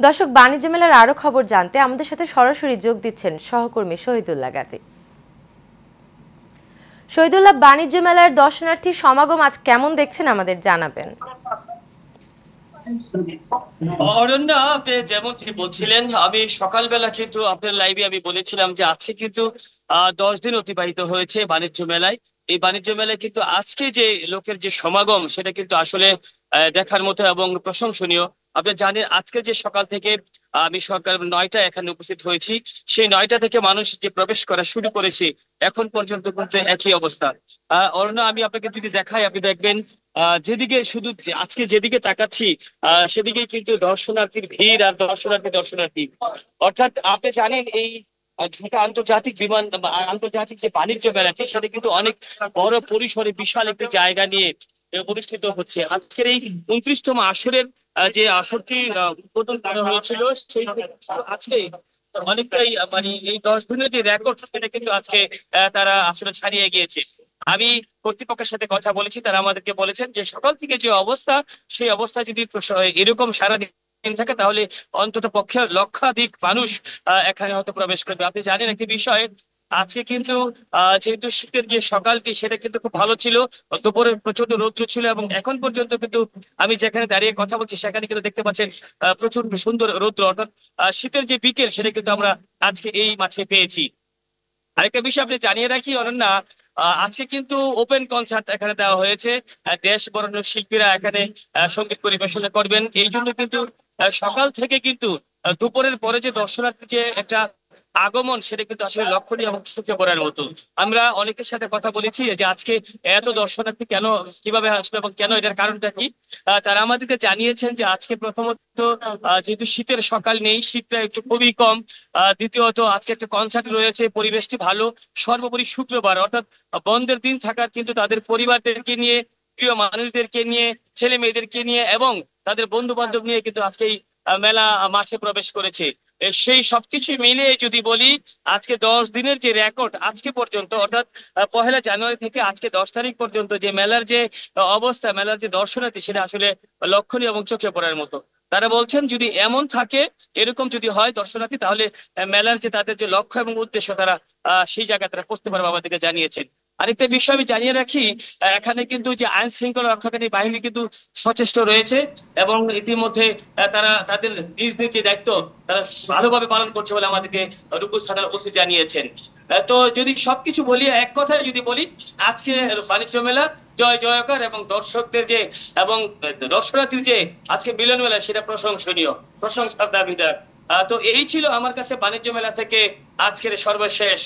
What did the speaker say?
দর্শক, বাণিজ্য মেলার আরো খবর জানতে আমাদের সাথে সরাসরি যোগ দিচ্ছেন সহকর্মী শহীদুল্লাহ গাজী। শহীদুল্লাহ, বাণিজ্য মেলার দর্শনার্থী সমাগম আজ কেমন দেখছেন আমাদের জানাবেন। অরণ্যা, আপনি যেমন বলছিলেন, আমি সকালবেলা কিন্তু আপনার লাইভে আমি বলেছিলাম যে আজকে কিন্তু 10 দিন অতিবাহিত হয়েছে বাণিজ্য মেলায়। এই বাণিজ্য মেলায় কিন্তু আজকে যে লোকের যে সমাগম সেটা কিন্তু আসলে দেখার মতো এবং প্রশংসনীয়। আপনি জানেন আজকে যে সকাল থেকে আমি সকাল 9টা এখানে উপস্থিত হয়েছি, সেই 9টা থেকে মানুষ যে প্রবেশ করা শুরু করেছে এখন পর্যন্ত কিন্তু একই অবস্থা। অরণ্য, আমি আপনাকে যদি দেখাই আপনি দেখবেন যেদিকে শুধু আজকে যেদিকে তাকাচ্ছি সেদিকে কিন্তু দর্শনার্থীর ভিড় আর দর্শনার্থী। অর্থাৎ আপনি জানেন এই ঢাকা আন্তর্জাতিক আন্তর্জাতিক যে বাণিজ্য মেলাটি সেটা কিন্তু অনেক বড় পরিসরে বিশাল একটি জায়গা নিয়ে অনুষ্ঠিত হচ্ছে। আজকের এই 29তম আসরের যে আসরটি উদ্বোধন করা হয়েছিল সেই আজকে অনেকটাই মানে এই 10 দিনের যে রেকর্ড সেটা কিন্তু আজকে তারা আসলে ছাড়িয়ে গিয়েছে। আমি কর্তৃপক্ষের সাথে কথা বলেছি, তারা আমাদেরকে বলেছেন যে সকাল থেকে যে অবস্থা সেই অবস্থা যদি এরকম সারাদিন থাকে তাহলে অন্তত পক্ষে লক্ষাধিক মানুষ এখানে হয়তো প্রবেশ করবে। আপনি জানেন একটি বিষয়, আজকে কিন্তু যেহেতু শীতের যে সকালটি সেটা কিন্তু খুব ভালো ছিল, দুপুরে প্রচন্ড রৌদ্র ছিল এবং এখন পর্যন্ত কিন্তু আমি যেখানে দাঁড়িয়ে কথা বলছি সেখানে কিন্তু দেখতে পাচ্ছেন প্রচন্ড সুন্দর রৌদ্র। অর্থাৎ শীতের যে বিকেল সেটা কিন্তু আমরা আজকে এই মাঠে পেয়েছি। আরেকটা বিষয় আপনি জানিয়ে রাখি অনন্যা, আজকে কিন্তু ওপেন কনসার্ট এখানে দেওয়া হয়েছে। দেশ বরেণ্য শিল্পীরা এখানে সঙ্গীত পরিবেশনা করবেন। এই জন্য কিন্তু সকাল থেকে কিন্তু দুপুরের পরে যে দর্শনার্থী যে একটা আগমন সেটা কিন্তু আসলে লক্ষণীয় এবং চোখে পড়ার মতো। আমরা অনেকের সাথে কথা বলেছি যে আজকে এত দর্শনার্থী কেন, কিভাবে আসবে এবং কেন, এটার কারণটা কি। তারা আমাদেরকে জানিয়েছেন যে আজকে প্রথমত যেহেতু শীতের সকাল নেই, শীতটা একটু খুবই কম। দ্বিতীয়ত আজকে একটা কনসার্ট রয়েছে, পরিবেশটি ভালো। সর্বোপরি শুক্রবার অর্থাৎ বন্ধের দিন থাকার কিন্তু তাদের পরিবারদেরকে নিয়ে, প্রিয় মানুষদেরকে নিয়ে, ছেলে মেয়েদেরকে নিয়ে এবং তাদের বন্ধু বান্ধব নিয়ে কিন্তু আজকে এই মেলা মাঠে প্রবেশ করেছে। সেই সবকিছু মিলিয়ে যদি বলি আজকে 10 দিনের যে রেকর্ড আজকে পর্যন্ত, অর্থাৎ 1 জানুয়ারি থেকে আজকে 10 তারিখ পর্যন্ত যে মেলার যে অবস্থা, মেলার যে দর্শনার্থী সেটা আসলে লক্ষণীয় এবং চোখে পড়ার মতো। তারা বলছেন যদি এমন থাকে, এরকম যদি হয় দর্শনার্থী, তাহলে মেলার যে তাদের যে লক্ষ্য এবং উদ্দেশ্য তারা সেই জায়গায় তারা পৌঁছতে পারবে আমাদেরকে জানিয়েছেন। আরেকটা বিষয় আমি জানিয়ে রাখি, এখানে কিন্তু যে আইন শৃঙ্খলা রক্ষাকারী বাহিনী কিন্তু সচেষ্ট রয়েছে এবং ইতিমধ্যে তারা তাদের নিজ নিজ যে দায়িত্ব তারা ভালোভাবে পালন করছে বলে আমাদেরকে রূপগঞ্জ থানার ওসি জানিয়েছেন। তো যদি সবকিছু বলি, এক কথায় যদি বলি, আজকে বাণিজ্য মেলা জয় জয়কার এবং দর্শকদের যে এবং দর্শনার্থীর যে আজকে মিলন মেলা সেটা প্রশংসনীয়, প্রশংসার দাবিদার। তো এই ছিল আমার কাছে বাণিজ্য মেলা থেকে আজকের সর্বশেষ